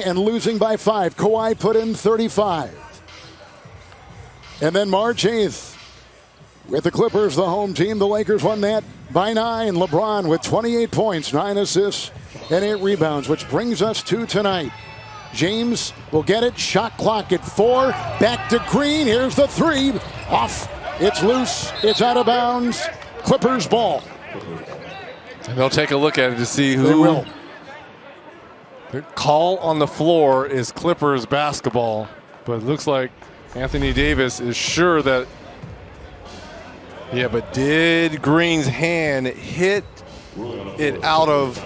and losing by 5. Kawhi put in 35. And then March 8th, with the Clippers, the home team, the Lakers won that by 9. LeBron with 28 points, 9 assists, and 8 rebounds, which brings us to tonight. James will get it. Shot clock at 4. Back to Green. Here's the 3. Off. It's loose. It's out of bounds. Clippers ball. And they'll take a look at it to see who. They will. The call on the floor is Clippers basketball, but it looks like Anthony Davis is sure that. Yeah, but did Green's hand hit it out of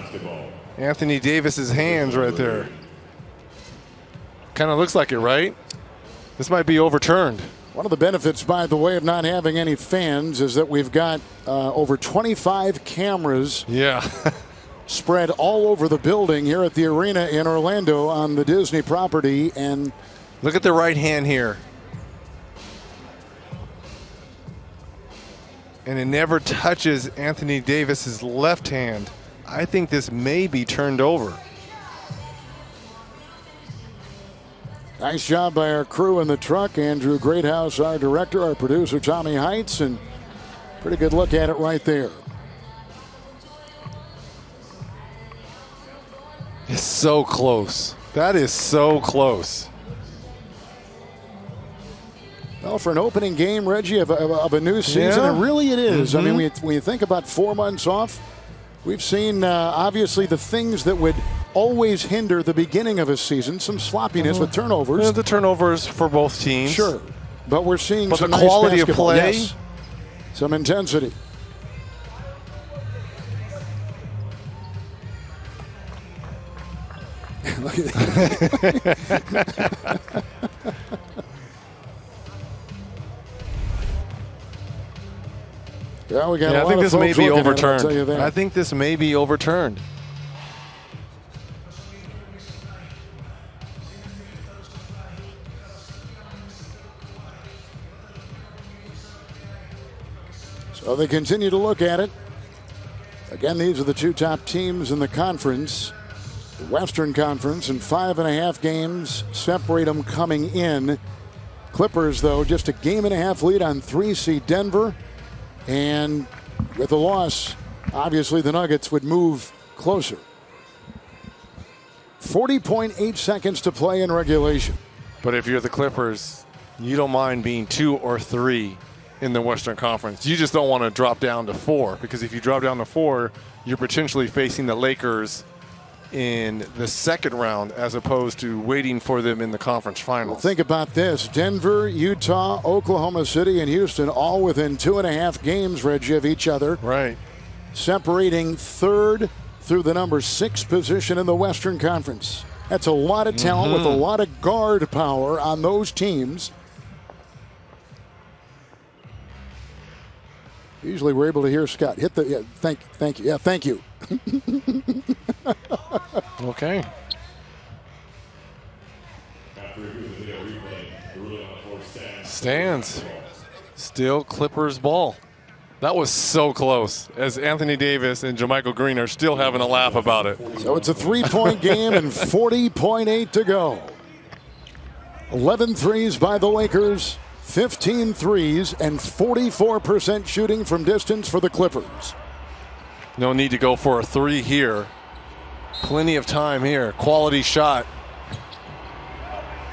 Anthony Davis's hands right there? Kind of looks like it, right? This might be overturned. One of the benefits, by the way, of not having any fans is that we've got over 25 cameras spread all over the building here at the arena in Orlando on the Disney property. And look at the right hand here. And it never touches Anthony Davis's left hand. I think this may be turned over. nice job by our crew in the truck. Andrew Greathouse, our director, our producer, Tommy Heights, and pretty good look at it right there. It's so close. That is so close. Well, for an opening game, Reggie, of a new season, and really it is. I mean, when you think about 4 months off, we've seen, obviously, the things that would always hinder the beginning of a season, some sloppiness with turnovers. Yeah, the turnovers for both teams. Sure. But we're seeing some the nice quality of basketball. play. Yes. Some intensity. Look at that. Yeah, we got I think this may be overturned. I think this may be overturned. So they continue to look at it. Again, these are the two top teams in the conference, the Western Conference, and 5.5 games separate them coming in. Clippers, though, just a game-and-a-half lead on 3-seed Denver. And with a loss, obviously the Nuggets would move closer. 40.8 seconds to play in regulation. But if you're the Clippers, you don't mind being 2 or 3 in the Western Conference. You just don't want to drop down to 4, because if you drop down to 4, you're potentially facing the Lakers in the second round as opposed to waiting for them in the conference finals. Well, think about this. Denver, Utah, Oklahoma City, and Houston all within 2.5 games, Reggie, of each other. Right. Separating third through the number 6 position in the Western Conference. That's a lot of talent with a lot of guard power on those teams. Usually we're able to hear Scott hit the thank you. Yeah, thank you. Okay. Stands. Still Clippers ball. That was so close, as Anthony Davis and JaMychal Green are still having a laugh about it. So it's a 3-point game and 40.8 to go. 11 threes by the Lakers, 15 threes, and 44% shooting from distance for the Clippers. No need to go for a 3 here. Plenty of time here. Quality shot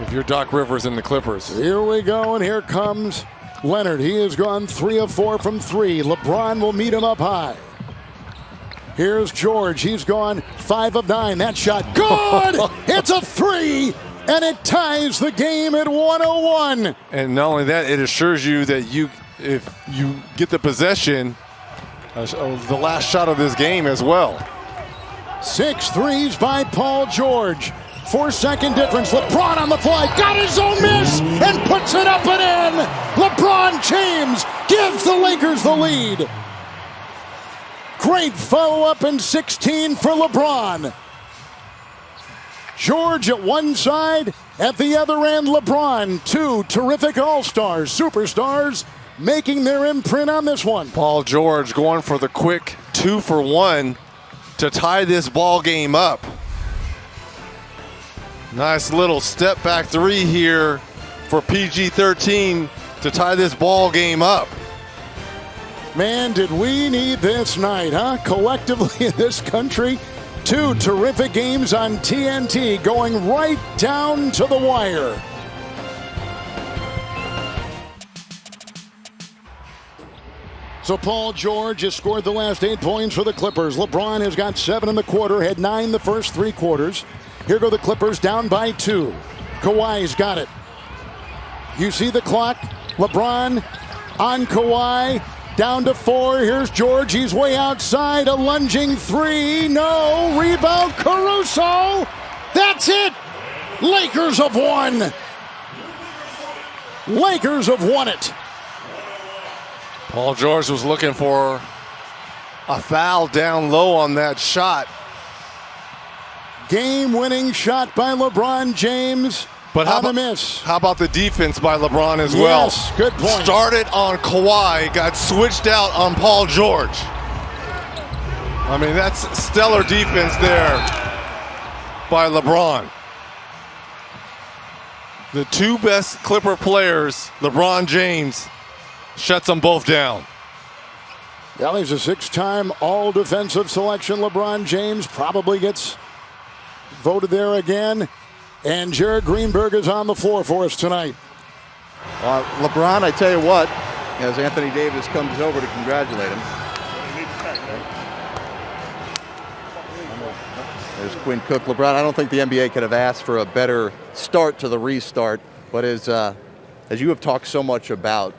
if you're Doc Rivers and the Clippers. Here we go, and here comes Leonard. He has gone 3 of 4 from 3. LeBron will meet him up high. Here's George. He's gone 5 of 9. That shot, good! It's a 3, and it ties the game at 101. And not only that, it assures you that if you get the possession, the last shot of this game as well. 6 threes by Paul George. 4-second difference. LeBron on the fly. Got his own miss and puts it up and in. LeBron James gives the Lakers the lead. Great follow-up in 16 for LeBron. George at one side. At the other end, LeBron. 2 terrific all-stars, superstars, making their imprint on this one. Paul George going for the quick 2-for-1 to tie this ball game up. Nice little step back three here for PG-13 to tie this ball game up. Man, did we need this night, huh? Collectively in this country, two terrific games on TNT going right down to the wire. So Paul George has scored the last 8 points for the Clippers. LeBron has got 7 in the quarter, had 9 the first 3 quarters. Here go the Clippers down by 2. Kawhi's got it. You see the clock. LeBron on Kawhi. Down to 4. Here's George. He's way outside. A lunging 3. No. Rebound Caruso. That's it. Lakers have won. Lakers have won it. Paul George was looking for a foul down low on that shot. Game-winning shot by LeBron James. But on the miss. How about the defense by LeBron as well? Yes, good point. Started on Kawhi, got switched out on Paul George. I mean, that's stellar defense there by LeBron. The two best Clipper players, LeBron James, shuts them both down. Well, he's a 6-time all-defensive selection. LeBron James probably gets voted there again. And Jared Greenberg is on the floor for us tonight. LeBron, I tell you what, as Anthony Davis comes over to congratulate him. There's Quinn Cook. LeBron, I don't think the NBA could have asked for a better start to the restart. But as you have talked so much about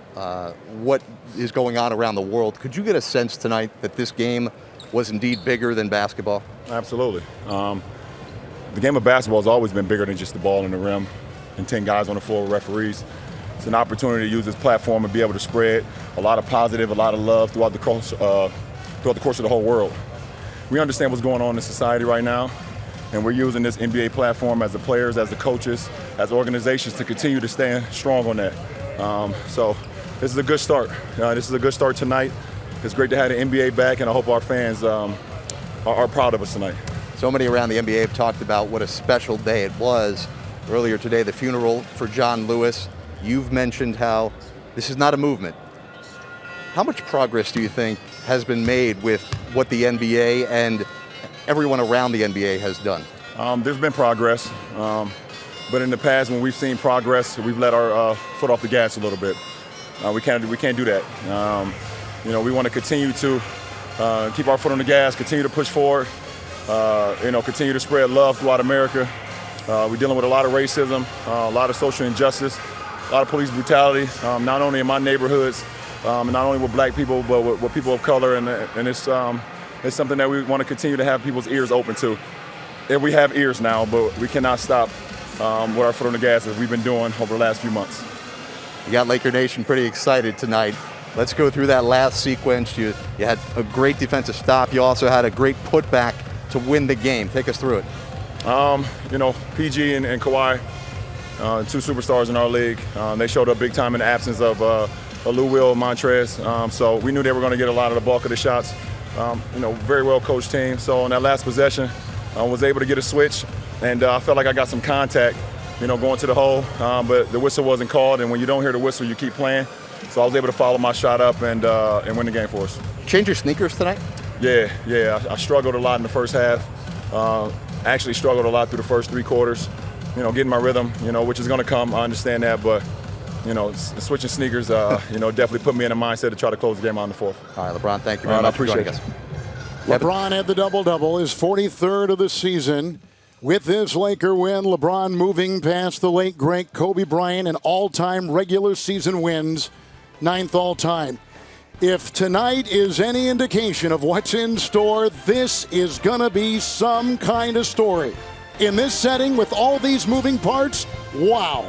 what is going on around the world, could you get a sense tonight that this game was indeed bigger than basketball? Absolutely. The game of basketball has always been bigger than just the ball in the rim and 10 guys on the floor with referees. It's an opportunity to use this platform and be able to spread a lot of positive, a lot of love throughout the course of the whole world. We understand what's going on in society right now, and we're using this NBA platform as the players, as the coaches, as organizations to continue to stand strong on that. So this is a good start. This is a good start tonight. It's great to have the NBA back, and I hope our fans are proud of us tonight. So many around the NBA have talked about what a special day it was. Earlier today, the funeral for John Lewis. You've mentioned how this is not a movement. How much progress do you think has been made with what the NBA and everyone around the NBA has done? There's been progress, but in the past when we've seen progress, we've let our foot off the gas a little bit. We can't do that. We want to continue to keep our foot on the gas, continue to push forward. Continue to spread love throughout America. We're dealing with a lot of racism, a lot of social injustice, a lot of police brutality, not only in my neighborhoods, not only with black people, but with people of color. And it's something that we want to continue to have people's ears open to. And we have ears now, but we cannot stop with our foot on the gas as we've been doing over the last few months. You got Laker Nation pretty excited tonight. Let's go through that last sequence. You had a great defensive stop. You also had a great putback to win the game. Take us through it. PG and Kawhi, two superstars in our league. They showed up big time in the absence of Lou Will Montrez. So we knew they were going to get a lot of the bulk of the shots. Very well coached team. So on that last possession, I was able to get a switch, and I felt like I got some contact, going to the hole. But the whistle wasn't called, and when you don't hear the whistle, you keep playing. So I was able to follow my shot up and win the game for us. Change your sneakers tonight? Yeah. I struggled a lot in the first half. Actually struggled a lot through the first 3 quarters. Getting my rhythm, which is going to come. I understand that, but switching sneakers, definitely put me in a mindset to try to close the game out in the fourth. All right, LeBron, thank you very much for joining us. LeBron had the double-double, his 43rd of the season. With this Laker win, LeBron moving past the late, great Kobe Bryant in all-time regular season wins, 9th all-time. If tonight is any indication of what's in store, this is going to be some kind of story. In this setting, with all these moving parts, wow.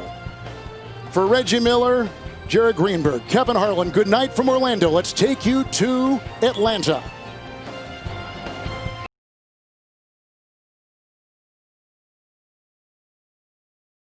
For Reggie Miller, Jared Greenberg, Kevin Harlan, good night from Orlando. Let's take you to Atlanta.